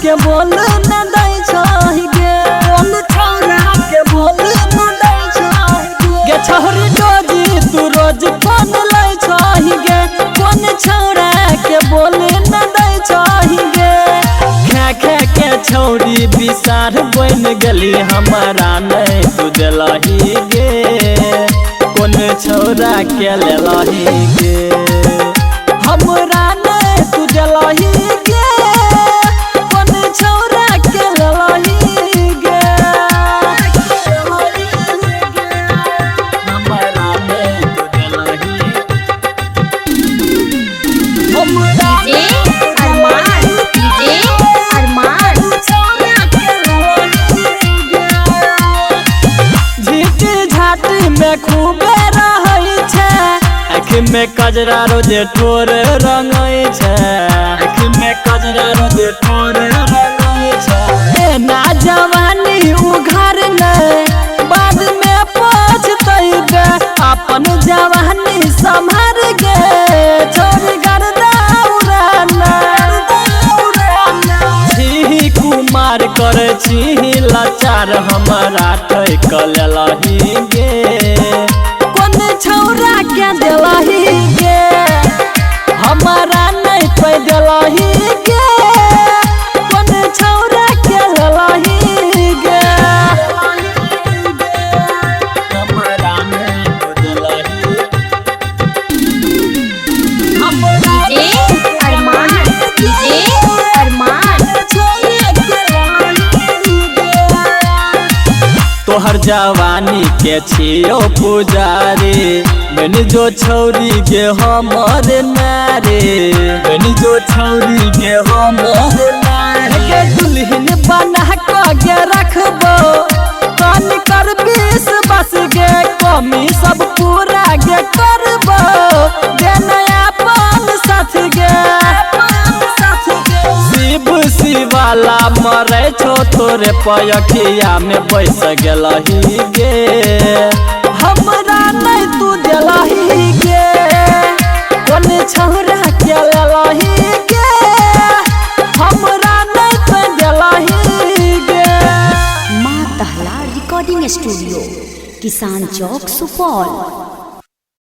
के बोल न दै छहि गे कोन छौरा के बोल न दै छहि गे छोरी डोजी तू रोज कोन लै छहि गे कोन छौरा के बोल न दै छहि गे खा खा के छौरी बिसार बन गेली हमारा नहीं तू देलही गे कोन छौरा के लेलही गे हमरा नहीं तू देलही गे कोन छौरा के लेलही गे हमरा नहीं तू देलही हमरा खूबे रहै छै आँख में कजरा रोजे ठोर रंगै छै आँख में कजरा रोजे ठोर रंगै छै ना जवानी उघार नहीं बाद में पछतैबे अपन जवानी संभार गे छोड़ गर्दा उड़ाना छी कुमार कर छी लाचार हमरा ठैक लेलही गे कोन छौरा के देलही गे हमरा नहीं पे देलही गे कोन छौरा के लेलही गे हमरा नहीं पे देलही हमरा तोहर जवानी के छियो पुजारी बन जो छौरी गे हमर नारे बन जो छौरी गे हमर नारे गे दुल्हन बना के रखबो कान कर 20 बस गे कमी सब पूरा गे करबो गे नया पान साथ गे शिवाला मरे छो तोरे पयखिया में बैस गेलही गे हमरा नहीं तू देलही गे कोन छौरा के लेलही गे हमरा नहीं तू देलही गे। माँ दहला रिकॉर्डिंग स्टूडियो, किसान चौक, सुपौल।